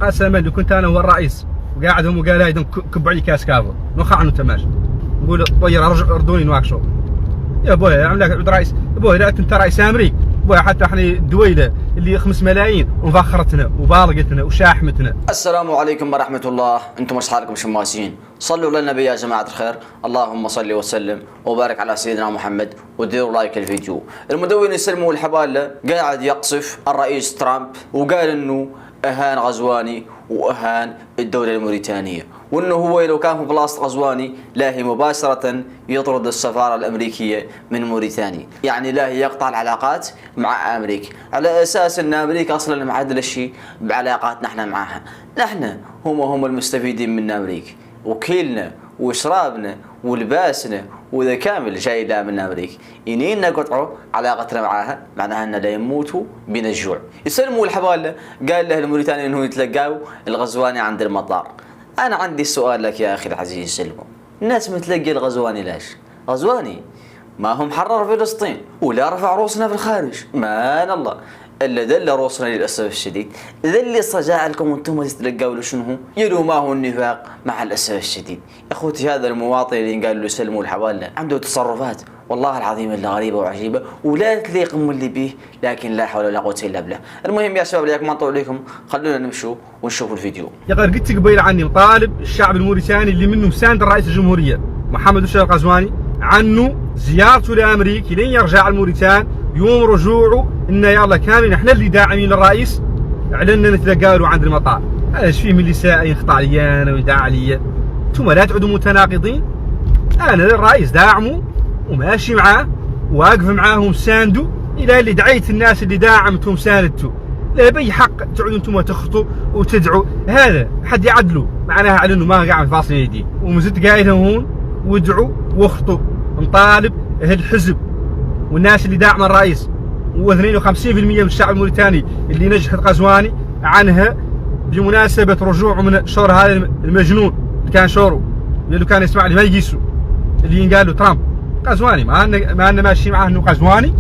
قسما لو كنت انا هو الرئيس وقاعد هم وقال هاي كب علي كاس كافو نخع عنه تماش نقول طير ردوني نواكشو يا بويا يعمل لك عبد رئيس بويا لا انت رئيس امريكي بويا حتى احنا الدويله اللي 5 ملايين ومفخرتنا وبالغتنا وشاحمتنا. السلام عليكم ورحمه الله. انتم ايش حالكم شماسين؟ صلوا للنبي يا جماعه الخير. اللهم صل وسلم وبارك على سيدنا محمد وديروا لايك الفيديو. المدون يسلموا الحباله قاعد يقصف الرئيس ترامب وقال انه اهان غزواني واهان الدوله الموريتانيه، وانه هو لو كان في بلاصه غزواني لاهي مباشره يطرد السفاره الامريكيه من موريتانيا، يعني لاهي يقطع العلاقات مع امريكا على اساس ان امريكا اصلا معدله الشيء بعلاقاتنا احنا معاها. نحن هم المستفيدين من امريكا، وكيلنا وشرابنا ولباسنا وذا كامل جاي لا من امريكا. ينينا قطعوا علاقتنا معاها معناها ان لا يموتوا بين الجوع. يسلموا الحباله قال له الموريتاني انه يتلقاوا الغزواني عند المطار. انا عندي سؤال لك يا اخي العزيز سلموا، الناس متلقي الغزواني ليش؟ غزواني ما هم حرر فلسطين ولا رفع روسنا في الخارج، مان الله الا دل روسنا للاسف الشديد. ذا اللي صجع لكم وانتم تتلقوا له شنو؟ يلو ما هو النفاق مع الاسف الشديد. يا اخوتي هذا المواطن اللي قال له سلموا الحباله عنده تصرفات والله العظيم اللي غريبه وعجيبه ولا تليق من اللي بيه، لكن لا حول ولا قوه الا بالله. المهم يا شباب ليك ما نطول عليكم خلونا نمشوا ونشوفوا الفيديو. يا اخي قلت قبيل عني مطالب الشعب الموريتاني اللي منه مساند الرئيس الجمهوريه محمد الشيخ الغزواني عنه زيارته لامريكا لين يرجع الموريتان يوم رجوعه انه يلا كامل احنا اللي داعمين للرئيس اعلنا نتلقى له عند المطار. هذا ايش فيه من اللي ساء يخطع لي انا ويدعى لي؟ انتم لا تعودوا متناقضين. انا الرئيس داعمه وماشي معاه واقف معاه ومسانده الى اللي دعيت الناس اللي داعمته ومساندته. لا باي حق تعودوا انتم تخطوا وتدعوا هذا حد يعدلوا معناها على انه ما قاعد فاصل يدي ومزت قايلهم هون وادعوا واخطوا. نطالب الحزب والناس اللي داعم الرئيس و52% من الشعب الموريتاني اللي نجحت غزواني عنها بمناسبه رجوعه من شور هذا المجنون اللي كان شوره اللي كان يسمع لي ما يقيسوا اللي ينقال له ترامب. غزواني ما أن ماشي معاه انه غزواني،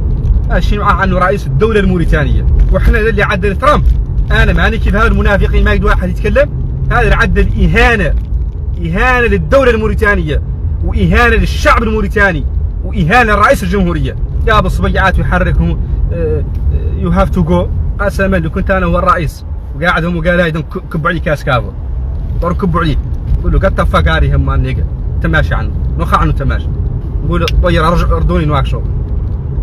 ماشي معاه انه رئيس الدوله الموريتانيه. واحنا اللي عدل ترامب انا ماني كيف هذا المنافقين ما يقدر واحد يتكلم. هذا اللي عدل اهانه للدوله الموريتانيه واهانه للشعب الموريتاني واهانه لرئيس الجمهوريه. جاب الصبيعات ويحركهم يو هاف تو جو. قسما لو كنت انا هو الرئيس وقاعد هم وقال هاي كب علي كاس كافو كب عليه قول له قد تفقاري هم النيقه تماشي عنه نخع عنه تماشي نقول طير ردوني نواكشو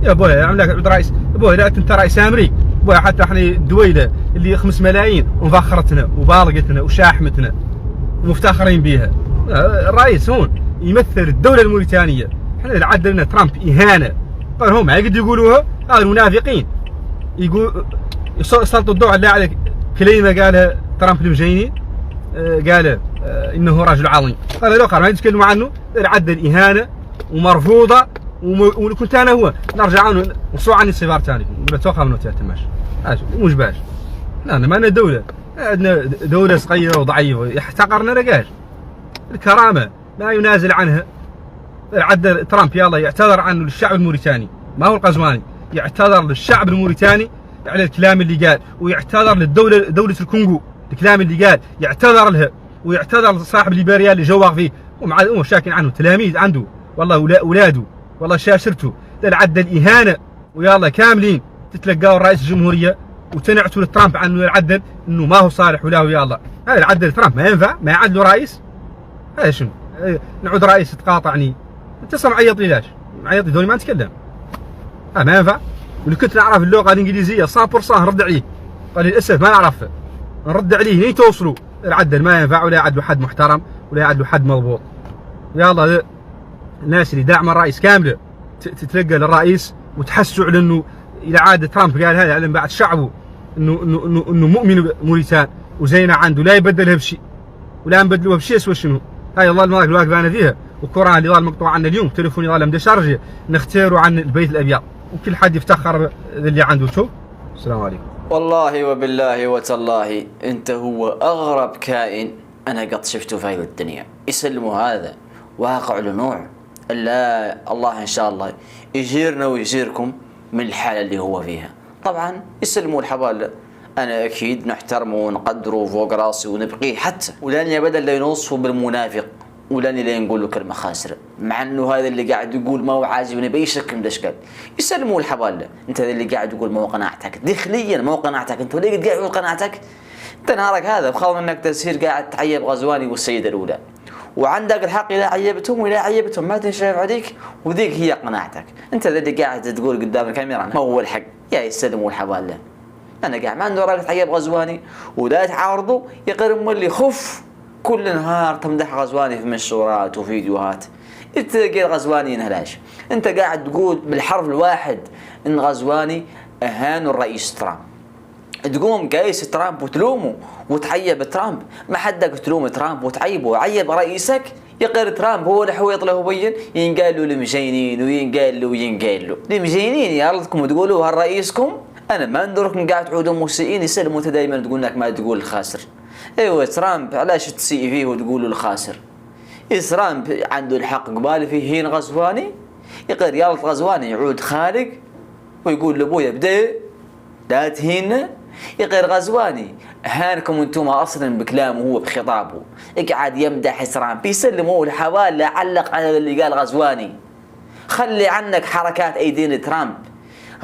يا بويا يعمل لك عبد رئيس بويا لا انت رئيس امريكي بويا حتى احنا الدويله اللي 5 ملايين ومفخرتنا وبالغتنا وشاحمتنا ومفتخرين بيها. الرئيس هون يمثل الدوله الموريتانيه. احنا اللي عدلنا ترامب اهانه. طبعا هم ما يقدروا يقولوها هذا المنافقين يقول يسلطوا الضوء على كلمه قالها ترامب المجيني قال انه رجل عظيم. قال الاخر ما يتكلموا عنه عدل اهانه ومرفوضه وكنت انا هو نرجع عنه وصوا عني السفاره ثاني نقول توقع منه ماشي مش باش. احنا ما لنا دوله، عندنا دوله صغيره وضعيفه يحتقرنا لقاش. الكرامه ما ينازل عنها. عدل ترامب يلا يعتذر عنه للشعب الموريتاني ما هو الغزواني، يعتذر للشعب الموريتاني على الكلام اللي قال، ويعتذر دوله الكونغو الكلام اللي قال يعتذر لها، ويعتذر لصاحب ليبيريا اللي جوغ فيه ومع شاكين عنه تلاميذ عنده والله اولاده والله شاشرته. عدل اهانه ويلا كاملين تتلقاوا رئيس الجمهوريه وتنعتوا لترامب عنه يعدل انه ما هو صالح ولا يلا. هذا العدل ترامب ما ينفع ما يعدلوا رئيس. هذا شنو؟ نعود رئيس تقاطعني انت معيط لي ليش؟ معيط لي دوني ما نتكلم. ما ينفع. ولو كنت نعرف اللغه الانجليزيه 100% نرد عليه. قال للاسف ما نعرفها. نرد عليه لين توصلوا. العدل ما ينفع ولا يعدلوا حد محترم ولا يعدلوا حد مضبوط. يلا الناس اللي داعمه الرئيس كامله تتلقى للرئيس وتحسوا على انه الى عاده ترامب قال هذا على بعد شعبه انه مؤمن موريتان وزينه عنده لا يبدلها بشيء ولا نبدلوها بشيء سوى شنو. هاي الله المراك اللي واقف انا فيها والقران اللي ظل مقطوع عنا اليوم تليفوني ظل مدشرجه نختاروا عن البيت الابيض وكل حد يفتخر اللي عنده. شوف السلام عليكم. والله وبالله وتالله انت هو اغرب كائن انا قد شفته في هذه الدنيا. يسلموا هذا واقع له نوع الا الله ان شاء الله يجيرنا ويجيركم من الحاله اللي هو فيها. طبعا يسلموا الحباله انا اكيد نحترمه ونقدره فوق راسي ونبقيه حتى، ولاني ابدا لا نوصفه بالمنافق، ولاني لا نقول له كلمه خاسره، مع انه هذا اللي قاعد يقول ما هو عاجبني باي شكل من الاشكال. يسلموا الحباله، انت هذا اللي قاعد يقول ما هو قناعتك، داخليا ما هو قناعتك، انت ليه قاعد تقول قناعتك؟ انت نهارك هذا بخاف انك تصير قاعد تعيب غزواني والسيده الاولى، وعندك الحق اذا عيبتهم ولا عيبتهم ما تنشرف عليك، وذيك هي قناعتك. انت ذا اللي قاعد تقول قدام الكاميرا ما هو الحق، يا يسلموا الحباله. انا قاعد ما عنده راجل تعيب غزواني ولا تعارضوا يقرم اللي خف كل نهار تمدح غزواني في منشورات وفيديوهات. انت تلقى غزواني ينهلاش، انت قاعد تقول بالحرف الواحد ان غزواني اهان الرئيس ترامب، تقوم قايس ترامب وتلومه وتعيب ترامب. ما حدك تلوم ترامب وتعيبه وعيب رئيسك. يقر ترامب هو الحويط له بين ينقال له المجينين وينقال له وينقال له المجينين يا ارضكم وتقولوا هالرئيسكم. انا ما ندركم قاعد تعودوا مسيئين. يسلموا انت دائما تقول انك ما تقول الخاسر. ايوه ترامب علاش تسيء فيه وتقول له الخاسر؟ ترامب عنده الحق قبال فيه هين غزواني، يقر يالط غزواني يعود خالق ويقول لابويا بدا لا تهينا. يقر غزواني هانكم انتم اصلا بكلامه هو بخطابه، يقعد يمدح ترامب. يسلموا الحوال علق على اللي قال غزواني. خلي عنك حركات ايدين ترامب.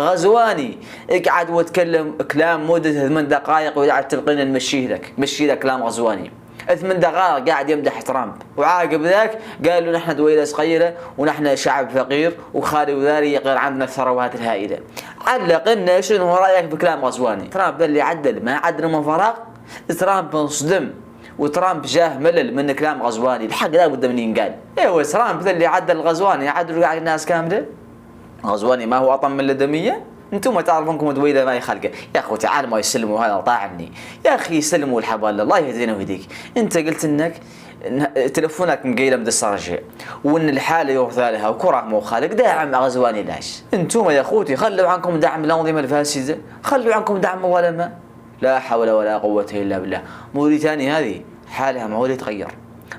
غزواني اقعد وتكلم كلام مدة 8 دقائق وقاعد تلقينا نمشيه لك، مشي لك كلام غزواني 8 دقائق قاعد يمدح ترامب، وعاقب ذاك قال له نحن دويلة صغيرة ونحن شعب فقير وخالي وذاري يقر عندنا الثروات الهائلة. علق لنا شنو رايك بكلام غزواني؟ ترامب اللي عدل ما عدل من فراغ. ترامب انصدم وترامب جاه ملل من كلام غزواني، الحق لا بد من ينقال. ايوه ترامب اللي عدل غزواني عدلوا قاعد الناس كامله. غزواني ما هو اطم من الدميه؟ انتم تعرفونكم دويله ما يخلقه. يا اخو تعال ما يسلموا هذا طاعني يا اخي، يسلموا الحبال الله يهدينا ويهديك. انت قلت انك تلفونك مقيله من السرجه وان الحاله يرثى لها وكره مو خالق. داعم غزواني لاش؟ انتم يا اخوتي خلوا عنكم دعم الانظمه الفاسده، خلوا عنكم دعم الظلماء. لا حول ولا قوه الا بالله. موريتانيا هذه حالها ما هو اللي يتغير.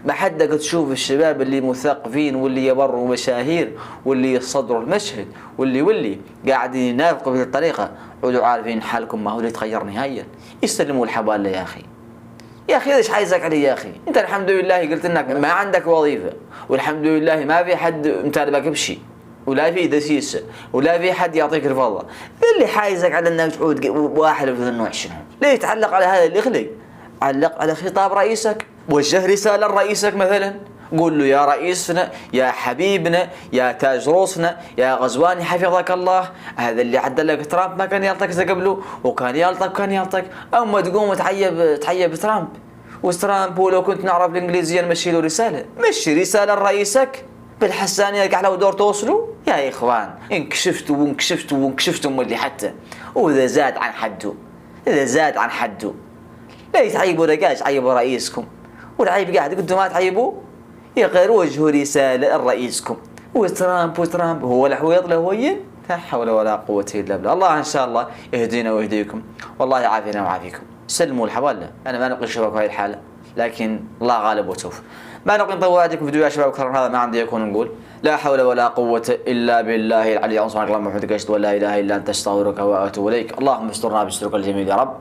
ما حدك تشوف الشباب اللي مثقفين واللي يبروا مشاهير واللي يصدروا المشهد واللي قاعدين ينافقوا بهذه الطريقه، عودوا عارفين حالكم ما هو اللي يتغير نهائيا. يسلموا الحبال يا اخي. يا اخي ايش حايزك علي يا اخي؟ انت الحمد لله قلت انك ما عندك وظيفه، والحمد لله ما في حد متابعك بشيء، ولا في دسيسه، ولا في حد يعطيك الفضل. اللي حايزك على انك تعود واحد من النوع شنو؟ ليه تعلق على هذا اللي يخلق؟ علق على خطاب رئيسك، وجه رساله لرئيسك مثلا، قول له يا رئيسنا يا حبيبنا يا تاج روسنا يا غزواني حفظك الله، هذا اللي عدل لك ترامب ما كان يلطق زي قبله، وكان يلطق. اما تقوم تعيب ترامب. وترامب ولو كنت نعرف الانجليزيه نمشي له رساله، مشي رساله لرئيسك بالحسانيه قاعد له دور توصلوا. يا اخوان انكشفتوا اللي حتى واذا زاد عن حده لا تعيبوا رجاج، عيبوا رئيسكم. والعيب قاعد قدوا ما تعيبوا يغير وجه رسالة لرئيسكم. وترامب هو الحويط له وين؟ لا حول ولا قوة إلا بالله. الله إن شاء الله يهدينا ويهديكم، والله يعافينا ويعافيكم. سلموا الحوالة. أنا ما نبغي الشباب في هذه الحالة، لكن الله غالب وسوف. ما نبغي نطول عليكم فيديو يا شباب أكثر من هذا ما عندي يكون نقول. لا حول ولا قوة إلا بالله العلي العظيم. سبحانك اللهم وبحمدك أشهد أن لا إله إلا أنت أستغفرك وأتوب إليك. اللهم استرنا بسترك الجميل يا رب.